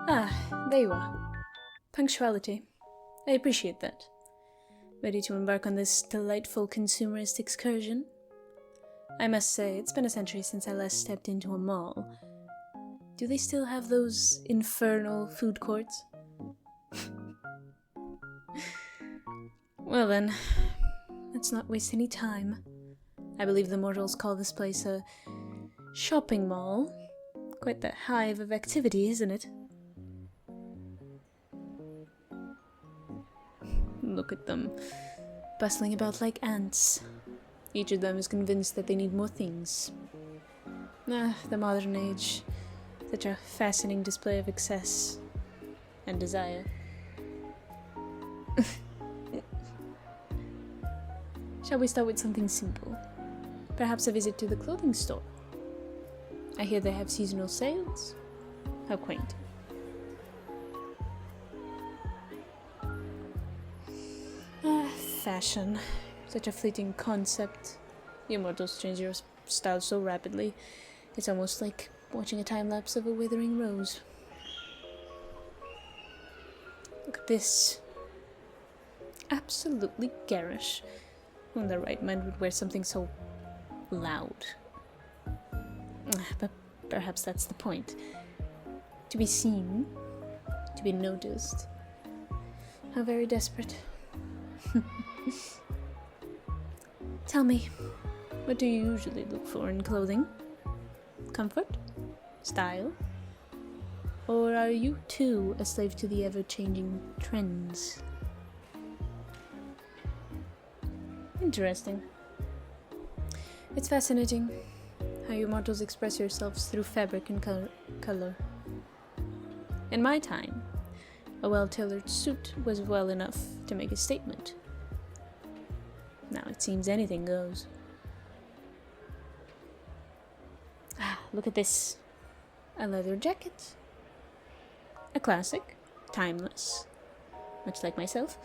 Ah, there you are. Punctuality. I appreciate that. Ready to embark on this delightful consumerist excursion? I must say, it's been a century since I last stepped into a mall. Do they still have those infernal food courts? Well then, let's not waste any time. I believe the mortals call this place a shopping mall. Quite the hive of activity, isn't it? Look at them, bustling about like ants. Each of them is convinced that they need more things. Ah, the modern age. Such a fascinating display of excess and desire. Shall we start with something simple? Perhaps a visit to the clothing store. I hear they have seasonal sales. How quaint. Ah, fashion. Such a fleeting concept. The Immortals change your style so rapidly. It's almost like watching a time-lapse of a withering rose. Look at this. Absolutely garish. Who in their right mind would wear something so loud? But perhaps that's the point. To be seen, to be noticed. How very desperate. Tell me, what do you usually look for in clothing? Comfort? Style? Or are you too a slave to the ever-changing trends? Interesting. It's fascinating how you mortals express yourselves through fabric and color. In my time, a well-tailored suit was well enough to make a statement. Now it seems anything goes. Ah, look at this. A leather jacket. A classic, timeless, much like myself,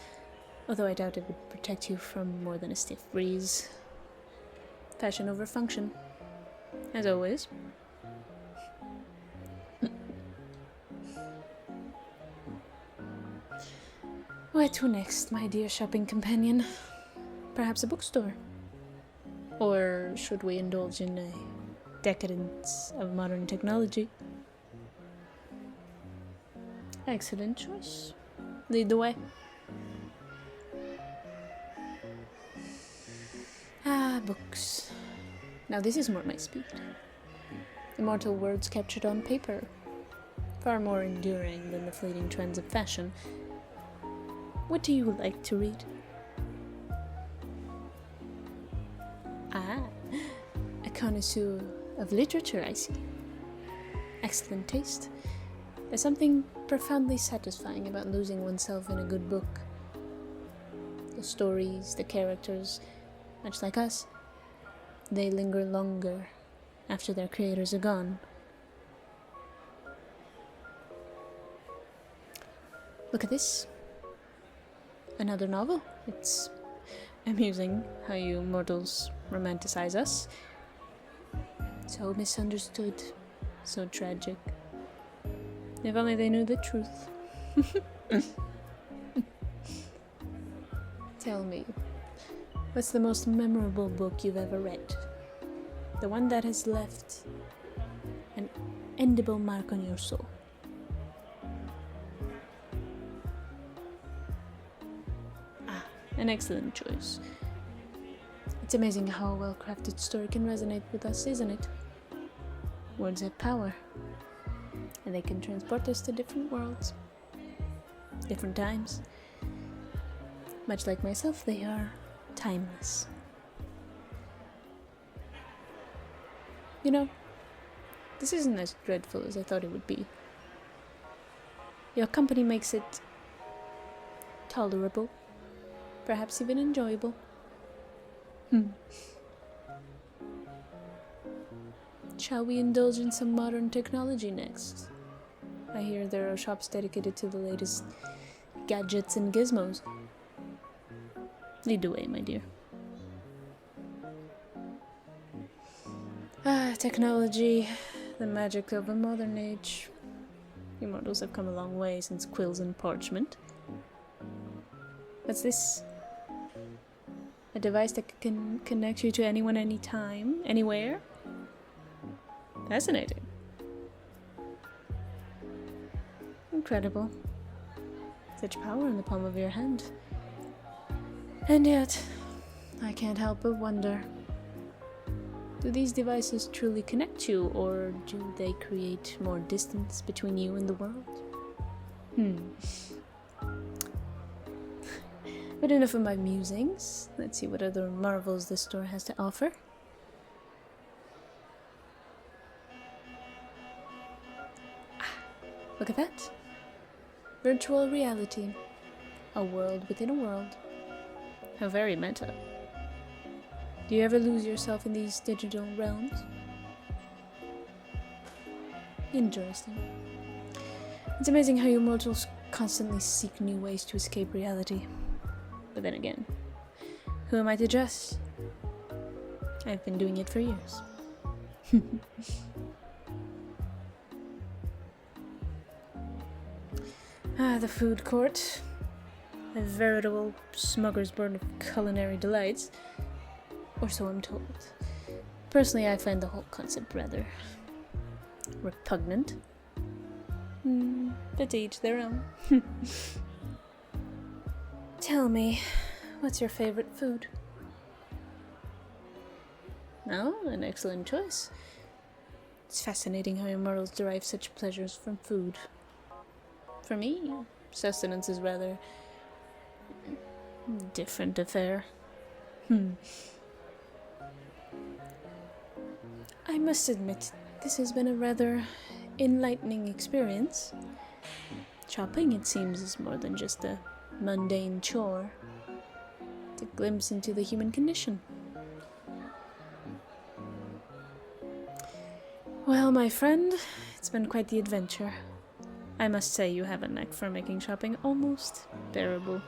although I doubt it would protect you from more than a stiff breeze. Fashion over function, as always. Where to next, my dear shopping companion? Perhaps a bookstore? Or should we indulge in a decadence of modern technology? Excellent choice. Lead the way. Ah, books. Now this is more my speed. Immortal words captured on paper. Far more enduring than the fleeting trends of fashion. What do you like to read? Ah, a connoisseur of literature, I see. Excellent taste. There's something profoundly satisfying about losing oneself in a good book. The stories, the characters, much like us, they linger longer after their creators are gone. Look at this. Another novel. It's amusing how you mortals romanticize us. So misunderstood, so tragic. If only they knew the truth. Tell me, what's the most memorable book you've ever read? The one that has left an indelible mark on your soul. Ah, an excellent choice. It's amazing how a well-crafted story can resonate with us, isn't it? Words have power, and they can transport us to different worlds, different times. Much like myself, they are timeless. You know, this isn't as dreadful as I thought it would be. Your company makes it tolerable, perhaps even enjoyable. Shall we indulge in some modern technology next? I hear there are shops dedicated to the latest gadgets and gizmos. Lead the way, my dear. Ah, technology, the magic of a modern age. Immortals have come a long way since quills and parchment. What's this? A device that can connect you to anyone, anytime, anywhere? Fascinating. Incredible. Such power in the palm of your hand. And yet, I can't help but wonder. Do these devices truly connect you, or do they create more distance between you and the world? But enough of my musings. Let's see what other marvels this store has to offer. Look at that. Virtual reality. A world within a world. How very meta. Do you ever lose yourself in these digital realms? Interesting. It's amazing how you mortals constantly seek new ways to escape reality. But then again, who am I to judge? I've been doing it for years. The food court. A veritable smorgasbord of culinary delights. Or so I'm told. Personally, I find the whole concept rather repugnant. But to each their own. Tell me, what's your favorite food? Oh, an excellent choice. It's fascinating how immortals derive such pleasures from food. For me, sustenance is rather different affair. I must admit, this has been a rather enlightening experience. Shopping, it seems, is more than just a mundane chore. It's a glimpse into the human condition. Well, my friend, it's been quite the adventure. I must say you have a knack for making shopping almost bearable.